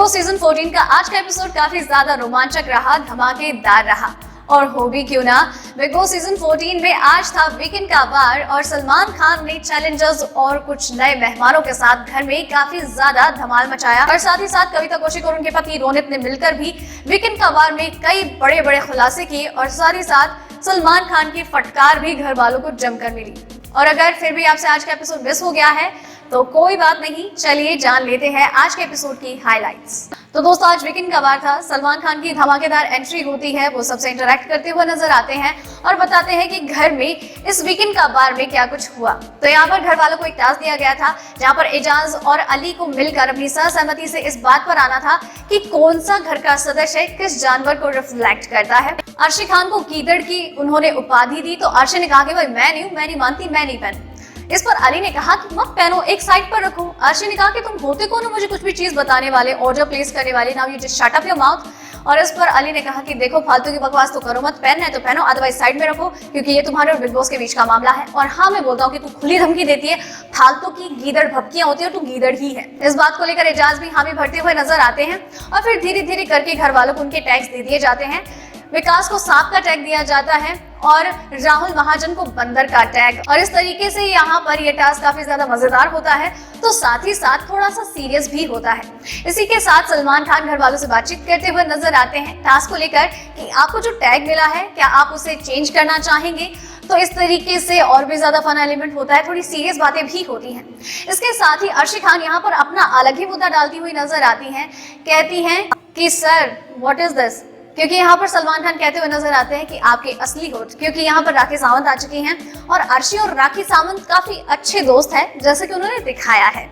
Boss season 14 का आज का एपिसोड काफी ज्यादा रोमांचक रहा, धमाकेदार रहा। और हो भी क्यों ना, बिग बॉस सीजन 14 में आज था वीकेंड का वार और सलमान खान ने चैलेंजर्स और कुछ नए मेहमानों के साथ घर में काफी ज्यादा धमाल मचाया। और साथ ही साथ कविता कौशिक और उनके पति रोनित ने मिलकर भी वीकेंड का वार में कई बड़े बड़े खुलासे किए और साथ ही साथ सलमान खान की फटकार भी घर वालों को जमकर मिली। और अगर फिर भी आपसे आज का एपिसोड मिस हो गया है तो कोई बात नहीं, चलिए जान लेते हैं आज के एपिसोड की हाइलाइट्स। तो दोस्तों, आज वीकेंड का वार था। सलमान खान की धमाकेदार एंट्री होती है, वो सबसे इंटरेक्ट करते हुए नजर आते हैं और बताते हैं कि घर में इस वीकेंड का वार में क्या कुछ हुआ। तो यहाँ पर घर वालों को एक टास्क दिया गया था जहाँ पर एजाज और अली को मिलकर अपनी सहमति से इस बात पर आना था कि कौन सा घर का सदस्य किस जानवर को रिफ्लेक्ट करता है। अर्शी खान को गीदड़ की उन्होंने उपाधि दी तो अर्शी ने कहा कि भाई मैं नहीं मानती, मैं नहीं पहनती। इस पर अली ने कहा कि मत पहनो, एक साइड पर रखो। अर्शी ने कहा कि तुम होते कौन हो मुझे कुछ भी चीज बताने वाले, ऑर्डर प्लेस करने वाले, now you just shut up your mouth. और इस पर अली ने कहा कि देखो फालतू की बकवास तो करो मत, पहनना है तो पहनो, अदरवाइज साइड में रखो, क्योंकि ये तुम्हारे और बिग बॉस के बीच का मामला है। और हाँ, मैं बोलता हूँ कि तू खुली धमकी देती है, फालतू की गीदड़ भपकियां होती है, तू गीदड़ ही है। इस बात को लेकर एजाज भी हामी भरते हुए नजर आते हैं और फिर धीरे धीरे करके घर वालों को उनके टैग्स दे दिए जाते हैं। विकास को सांप का टैग दिया जाता है और राहुल महाजन को बंदर का टैग। और इस तरीके से यहाँ पर यह टास्क काफी ज्यादा मजेदार होता है, तो साथ ही साथ थोड़ा सा सीरियस भी होता है। इसी के साथ सलमान खान घर वालों से बातचीत करते हुए नजर आते हैं टास्क को लेकर कि आपको जो टैग मिला है क्या आप उसे चेंज करना चाहेंगे। तो इस तरीके से और भी ज्यादा फन एलिमेंट होता है, थोड़ी सीरियस बातें भी होती हैं। इसके साथ ही अर्शी खान यहाँ पर अपना अलग ही मुद्दा डालती हुई नजर आती हैं, कहती हैं कि सर व्हाट इज दिस, क्योंकि यहाँ पर सलमान खान कहते हुए नजर आते हैं कि आपके असली हो, क्योंकि यहाँ पर राखी सावंत आ चुकी हैं और अर्शी और राखी सावंत काफी अच्छे दोस्त हैं जैसे कि उन्होंने दिखाया है।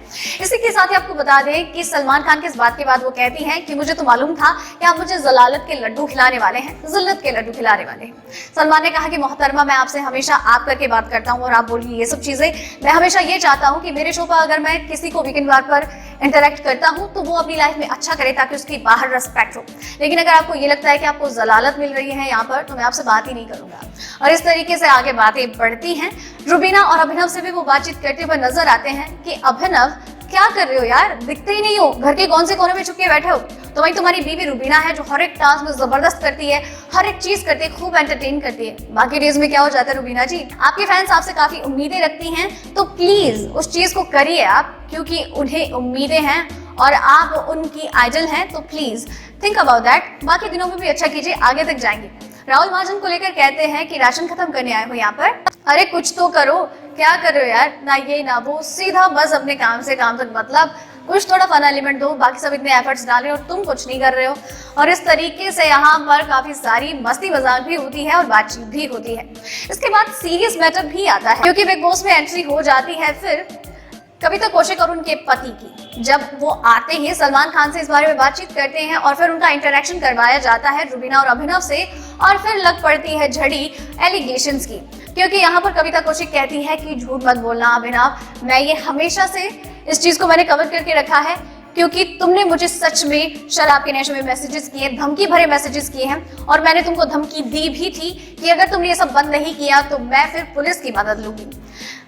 इसी के साथ ही आपको बता दें कि सलमान खान के इस बात के बाद वो कहती हैं कि मुझे तो मालूम था कि आप मुझे जलालत के लड्डू खिलाने वाले हैं, जिल्लत के लड्डू खिलाने वाले हैं। सलमान ने कहा कि मोहतरमा, मैं आपसे हमेशा आप करके बात करता हूँ और आप बोलिए ये सब चीजें। मैं हमेशा ये चाहता हूँ कि मेरे शो पर अगर मैं किसी को वीकेंड वार पर इंटरेक्ट करता हूँ तो वो अपनी लाइफ में अच्छा करे ताकि उसकी बाहर रेस्पेक्ट हो। लेकिन अगर आपको ये लगता है कि आपको जलालत मिल रही है यहाँ पर तो मैं आपसे बात ही नहीं करूंगा। और इस तरीके से आगे बातें बढ़ती हैं। रुबीना और अभिनव से भी वो बातचीत करते हुए नजर आते हैं कि अभिनव क्या कर रहे हो यार, दिखते ही नहीं हो, घर के कौन से कोने में छुप के बैठे हो। तो वही तुम्हारी बीवी रुबीना है जो हर एक टास्क में जबरदस्त करती है, हर एक चीज करती है, खूब एंटरटेन करती है। बाकी डेज में क्या हो जाता है रुबीना जी, आपके फैंस आपसे काफी उम्मीदें रखती हैं, तो प्लीज उस चीज को करिए आप, क्योंकि उन्हें उम्मीदें हैं और आप उनकी आइडल हैं, तो प्लीज थिंक अबाउट दैट। बाकी दिनों में भी अच्छा कीजिए, आगे तक जाएंगे। राहुल महाजन को लेकर कहते हैं कि राशन खत्म करने आए हो यहाँ पर, अरे कुछ तो करो, क्या कर रहे हो यार, ना ये ना वो, सीधा बस अपने काम से काम तक, मतलब कुछ थोड़ा फन एलिमेंट दो, बाकी सब इतने एफर्ट्स डाले और तुम कुछ नहीं कर रहे हो। और इस तरीके से यहाँ पर काफी सारी मस्ती मजाक भी होती है और बातचीत भी होती है। इसके बाद सीरियस मैटर भी आता है, क्योंकि बिग बॉस में एंट्री हो जाती है फिर कविता कौशिक और उनके पति की। जब वो आते ही सलमान खान से इस बारे में बातचीत करते हैं और फिर उनका इंटरेक्शन करवाया जाता है रुबीना और अभिनव से, और फिर लग पड़ती है झड़ी एलिगेशंस की। क्योंकि यहाँ पर कविता कौशिक कहती है कि झूठ मत बोलना अभिनव, मैं ये हमेशा से इस चीज को मैंने कवर करके रखा है, क्योंकि तुमने मुझे सच में शराब के नशे में मैसेजेस किए, धमकी भरे मैसेजेस किए हैं, और मैंने तुमको धमकी दी भी थी कि अगर तुमने ये सब बंद नहीं किया तो मैं फिर पुलिस की मदद लूंगी।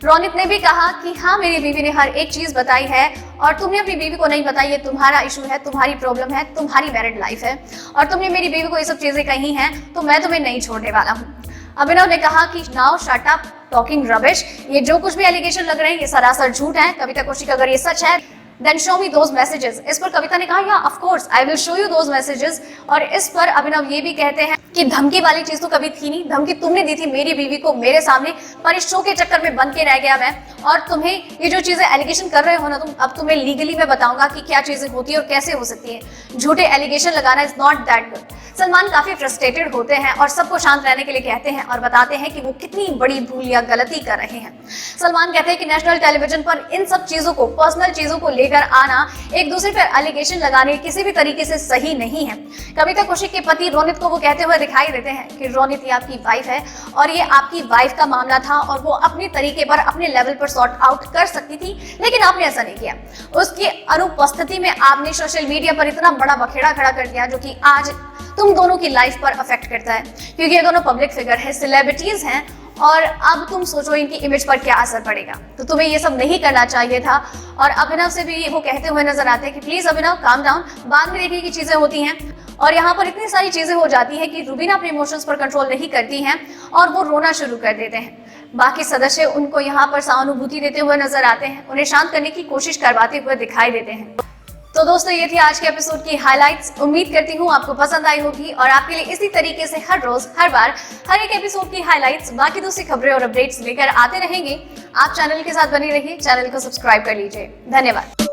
रोनित ने भी कहा कि हाँ, मेरी बीवी ने हर एक चीज बताई है और तुमने अपनी बीवी को नहीं बताई, ये तुम्हारा इशू है, तुम्हारी प्रॉब्लम है, तुम्हारी मैरिड लाइफ है, और तुमने मेरी बीवी को ये सब चीजें कही हैं तो मैं तुम्हें नहीं छोड़ने वाला हूँ। अभिनव ने कहा कि now shut up talking rubbish, ये जो कुछ भी एलिगेशन लग रहे हैं ये सरासर झूठ है। कविता कौशिक, अगर ये सच है then show me those messages. इस पर कविता ने कहा या of course I will show you those messages. और इस पर अभिनव ये भी कहते हैं कि धमकी वाली चीज तो कभी थी नहीं, धमकी तुमने दी थी मेरी बीवी को मेरे सामने, पर इस शो के चक्कर में बन के रह गया मैं। और तुम्हें ये जो चीजें एलिगेशन कर रहे हो ना तुम, अब तुम्हें लीगली मैं बताऊंगा कि क्या चीजें होती है और कैसे हो सकती है। झूठे एलिगेशन लगाना is not that good. Salman काफी फ्रस्ट्रेटेड होते हैं और सबको शांत रहने के लिए कहते हैं और बताते हैं कि वो कितनी बड़ी भूल या गलती कर रहे हैं। सलमान कहते हैं कि नेशनल टेलीविजन पर इन सब चीजों को, पर्सनल चीजों को लेकर आना, एक दूसरे पर एलिगेशन लगाने किसी भी तरीके से सही नहीं है। कविता कौशिक के पति रोनित को वो कहते हुए दिखाई देते हैं कि रोनित ये आपकी वाइफ है और ये आपकी वाइफ का मामला था और वो अपने तरीके पर, अपने लेवल पर सॉर्ट आउट कर सकती थी, लेकिन आपने ऐसा नहीं किया। उसकी अनुपस्थिति में आपने सोशल मीडिया पर इतना बड़ा बखेड़ा खड़ा कर दिया जो कि आज तुम दोनों की लाइफ पर अफेक्ट करता है, क्योंकि ये दोनों पब्लिक फिगर है, सेलिब्रिटीज हैं और अब तुम सोचो इनकी इमेज पर क्या असर पड़ेगा। तो तुम्हें ये सब नहीं करना चाहिए था। और अभिनव से भी वो कहते हुए नजर आते हैं कि प्लीज अभिनव काम डाउन, बाद में देखिए की चीजें होती हैं। और यहाँ पर इतनी सारी चीजें हो जाती है कि रुबीना अपने इमोशंस पर कंट्रोल नहीं करती हैं और वो रोना शुरू कर देते हैं। बाकी सदस्य उनको यहाँ पर सहानुभूति देते हुए नजर आते हैं, उन्हें शांत करने की कोशिश करवाते हुए दिखाई देते हैं। तो दोस्तों ये थी आज के एपिसोड की हाइलाइट्स। उम्मीद करती हूँ आपको पसंद आई होगी और आपके लिए इसी तरीके से हर रोज हर बार हर एक एपिसोड की हाइलाइट्स, बाकी दूसरी खबरें और अपडेट्स लेकर आते रहेंगे। आप चैनल के साथ बने रहिए, चैनल को सब्सक्राइब कर लीजिए। धन्यवाद।